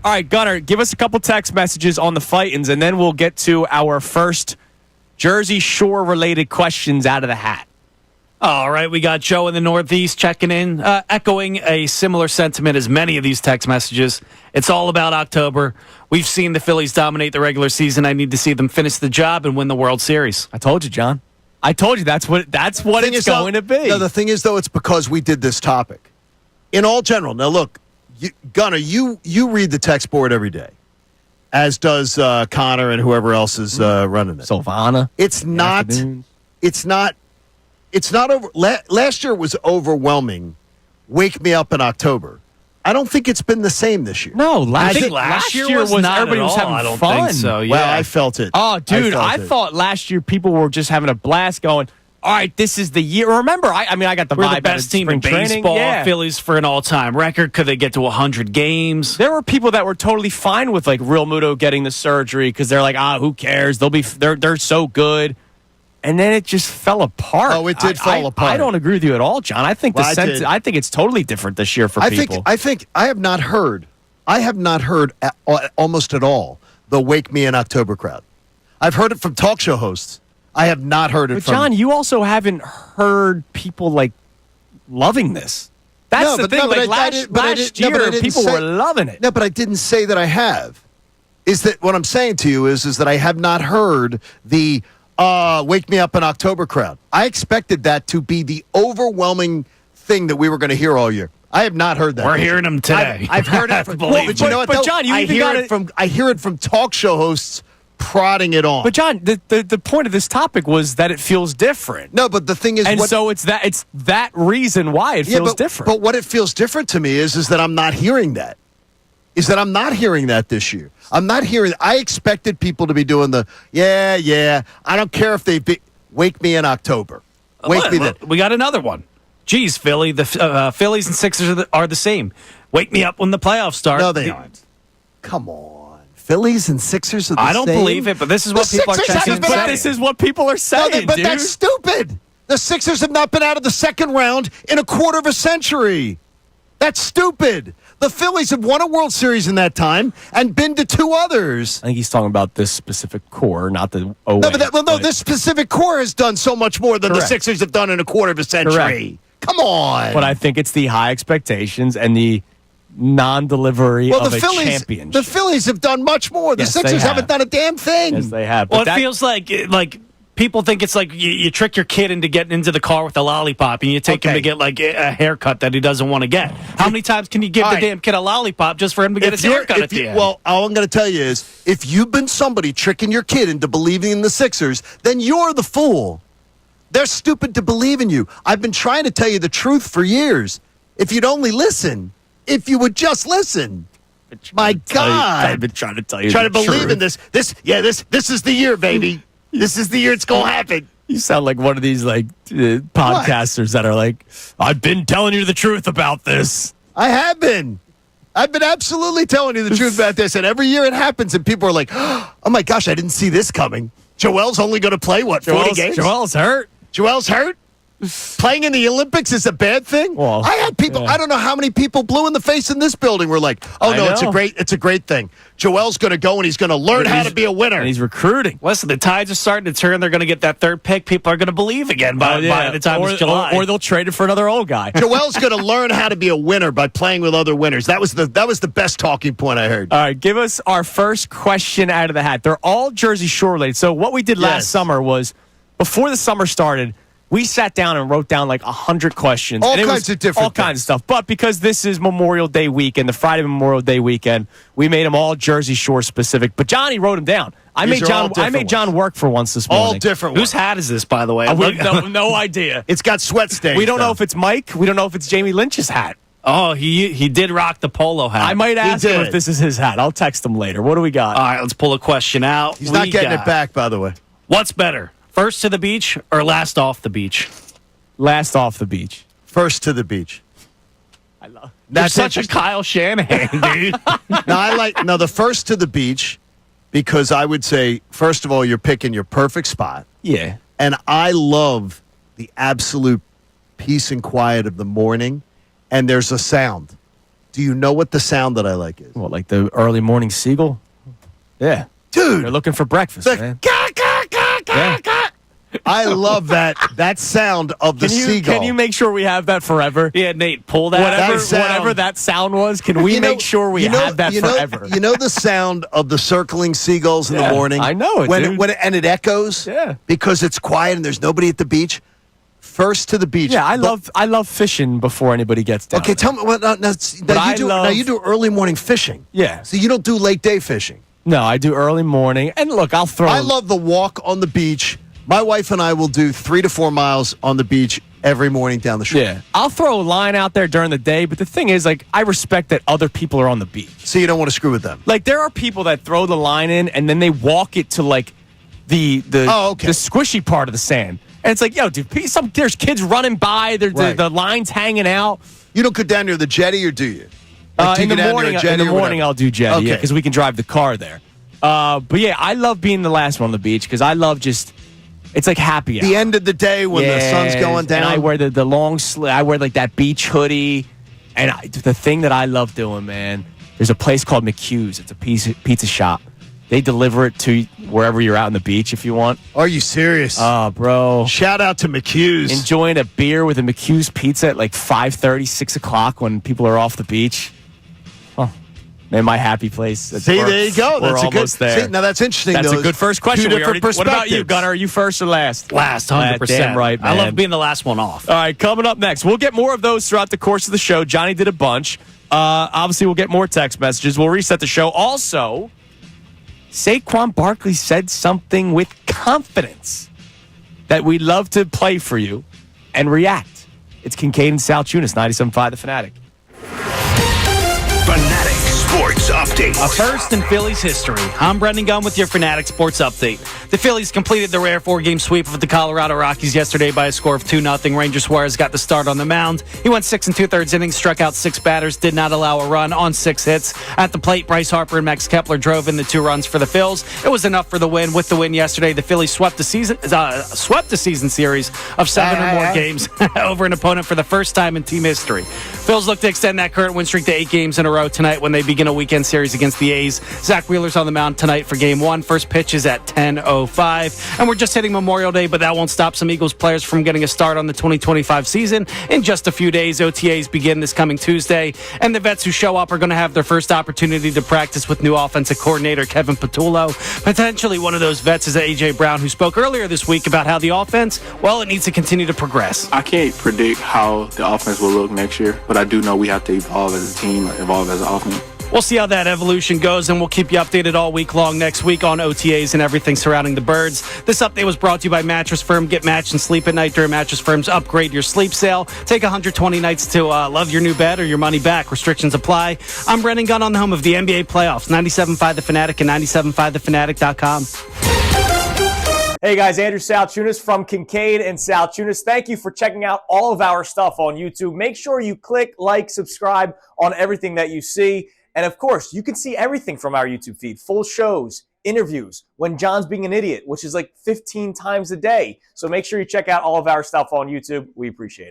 All right, Gunnar, give us a couple text messages on the Fightins, and then we'll get to our first Jersey Shore-related questions out of the hat. All right, we got Joe in the Northeast checking in, echoing a similar sentiment as many of these text messages. It's all about October. We've seen the Phillies dominate the regular season. I need to see them finish the job and win the World Series. I told you, John. I told you that's what it's going to be. No, the thing is, though, it's because we did this topic. In all general, now look, Gunnar, you read the text board every day, as does Connor and whoever else is running it. Silvana. It's not over. Last year was overwhelming. Wake me up in October. I don't think it's been the same this year. No, last year was not everybody at was all. having I don't fun. think so. Yeah. Well, I felt it. Oh, dude, I thought last year people were just having a blast going, all right, this is the year. Remember, I got the We're vibe the best team in training. baseball. Yeah. Phillies for an all-time record. Could they get to 100 games? There were people that were totally fine with like Real Muto getting the surgery because they're like, who cares? They're so good. And then it just fell apart. Oh, it did fall apart. I don't agree with you at all, John. I think I think it's totally different this year for people. I think I have not heard almost at all the Wake Me in October crowd. I've heard it from talk show hosts. I have not heard it from... John, you also haven't heard people like loving this. That's the thing. Last year, people were loving it. No, but I didn't say that I have. Is that what I'm saying to you is that I have not heard the... Wake Me Up in October crowd. I expected that to be the overwhelming thing that we were going to hear all year. I have not heard that. We're hearing them today. I've heard it from... but you know what, but John, I hear it from talk show hosts prodding it on. But John, the point of this topic was that it feels different. No, but the thing is... so it's that reason why it feels different. But what it feels different to me is that I'm not hearing that. I'm not hearing that this year. I'm not hearing. I expected people to be doing the I don't care if they wake me in October. Wake me then. We got another one. Geez, Philly, the Phillies and Sixers are the same. Wake me up when the playoffs start. No, they aren't. Come on, Phillies and Sixers are the same. I don't believe it, but this is what people are saying. But this is what people are saying, but that's stupid. The Sixers have not been out of the second round in a quarter of a century. That's stupid. The Phillies have won a World Series in that time and been to two others. I think he's talking about this specific core, not the OA. This specific core has done so much more than the Sixers have done in a quarter of a century. Correct. Come on. But I think it's the high expectations and the non-delivery of a championship. The Phillies have done much more. The Sixers haven't done a damn thing. Yes, they have. Well, it feels like people think it's like you trick your kid into getting into the car with a lollipop and you take him to get like a haircut that he doesn't want to get. How many times can you give the damn kid a lollipop just for him to get his haircut at the end? Well, all I'm going to tell you is if you've been somebody tricking your kid into believing in the Sixers, then you're the fool. They're stupid to believe in you. I've been trying to tell you the truth for years. If you'd only listen, if you would just listen. My God. I've been trying to tell you Try to believe in this. This is the year, baby. This is the year it's going to happen. You sound like one of these podcasters that are like, I've been telling you the truth about this. I have been. I've been absolutely telling you the truth about this. And every year it happens and people are like, oh my gosh, I didn't see this coming. Joel's only going to play, 40 games? Joel's hurt. Joel's hurt? Playing in the Olympics is a bad thing? Well, I had people, I don't know how many people blue in the face in this building were like, oh, no, it's a great thing. Joel's going to go and he's going to learn how to be a winner. And he's recruiting. Listen, the tides are starting to turn. They're going to get that third pick. People are going to believe again by the time it's July. Or they'll trade it for another old guy. Joel's going to learn how to be a winner by playing with other winners. That was the best talking point I heard. All right, give us our first question out of the hat. They're all Jersey Shore related. So what we did last summer was, before the summer started, we sat down and wrote down like 100 questions. All kinds of stuff. But because this is Memorial Day weekend, the Friday Memorial Day weekend, we made them all Jersey Shore specific. But Johnny wrote them down. I made John work for once this morning. All different ones. Whose hat is this, by the way? No idea. It's got sweat stains. We don't know if it's Mike. We don't know if it's Jamie Lynch's hat. Oh, he did rock the polo hat. I might ask him if this is his hat. I'll text him later. What do we got? All right, let's pull a question out. He's not getting it back, by the way. What's better, first to the beach or last off the beach? Last off the beach. First to the beach. I love. That's such a Kyle Shanahan, dude. The first to the beach, because I would say, first of all, you're picking your perfect spot. Yeah. And I love the absolute peace and quiet of the morning, and there's a sound. Do you know what the sound that I like is? What, like the early morning seagull? Yeah. Dude. They're looking for breakfast, man. I love that sound of the seagull. Can you make sure we have that forever? Yeah, Nate, pull that. Whatever that sound was, can we make sure we have that forever? You know the sound of the circling seagulls in the morning? I know it, dude. And it echoes? Yeah. Because it's quiet and there's nobody at the beach. First to the beach. Yeah, I love fishing before anybody gets down. Okay, tell me. Now you do early morning fishing. Yeah. So you don't do late day fishing. No, I do early morning. And look, I love the walk on the beach. My wife and I will do 3 to 4 miles on the beach every morning down the shore. Yeah. I'll throw a line out there during the day, but the thing is, like, I respect that other people are on the beach. So you don't want to screw with them. Like, there are people that throw the line in and then they walk it to like the squishy part of the sand. And it's like, yo, dude, there's kids running by, the line's hanging out. You don't go down near the jetty, or do you? In the morning, I'll do jetty, Okay. because we can drive the car there. But yeah, I love being the last one on the beach because I love it's like happy hour. The end of the day when the sun's going down. And I wear the long sleeve. I wear like that beach hoodie. And the thing that I love doing, man, there's a place called McHugh's. It's a pizza shop. They deliver it to wherever you're out on the beach if you want. Are you serious? Oh, bro. Shout out to McHugh's. Enjoying a beer with a McHugh's pizza at like 5:30, 6 o'clock when people are off the beach. Oh, man, my happy place. See, there you go. We're almost there. See, now that's interesting. That's a good first question. What about you, Gunnar? Are you first or last? Last, 100%. Damn right, man. I love being the last one off. All right, coming up next, we'll get more of those throughout the course of the show. Johnny did a bunch. Obviously, we'll get more text messages. We'll reset the show. Also, Saquon Barkley said something with confidence that we'd love to play for you and react. It's Kincade and Salciunas, 97.5 The Fanatic. Fanatic Sports Update. A first in Phillies history. I'm Brendan Gunn with your Fanatic Sports Update. The Phillies completed the rare 4-game sweep of the Colorado Rockies yesterday by a score of 2-0. Ranger Suarez got the start on the mound. He went 6 2/3 innings, struck out 6 batters, did not allow a run on 6 hits. At the plate, Bryce Harper and Max Kepler drove in the 2 runs for the Phils. It was enough for the win. With the win yesterday, the Phillies swept the season series of 7 or more games over an opponent for the first time in team history. Phils look to extend that current win streak to 8 games in a row tonight when they begin a weekend series against the A's. Zach Wheeler's on the mound tonight for Game 1. First pitch is at 10:05. And we're just hitting Memorial Day, but that won't stop some Eagles players from getting a start on the 2025 season. In just a few days, OTAs begin this coming Tuesday. And the vets who show up are going to have their first opportunity to practice with new offensive coordinator Kevin Patullo. Potentially one of those vets is A.J. Brown, who spoke earlier this week about how the offense, well, it needs to continue to progress. I can't predict how the offense will look next year, but I do know we have to evolve as a team, evolve as an offense. We'll see how that evolution goes, and we'll keep you updated all week long next week on OTAs and everything surrounding the Birds. This update was brought to you by Mattress Firm. Get matched and sleep at night during Mattress Firm's Upgrade Your Sleep sale. Take 120 nights to love your new bed or your money back. Restrictions apply. I'm Brendan Gunn on the home of the NBA playoffs. 97.5 The Fanatic and 97.5thefanatic.com. Hey guys, Andrew Salciunas from Kincade and Salciunas. Thank you for checking out all of our stuff on YouTube. Make sure you click, like, subscribe on everything that you see. And of course, you can see everything from our YouTube feed. Full shows, interviews, when John's being an idiot, which is like 15 times a day. So make sure you check out all of our stuff on YouTube. We appreciate it.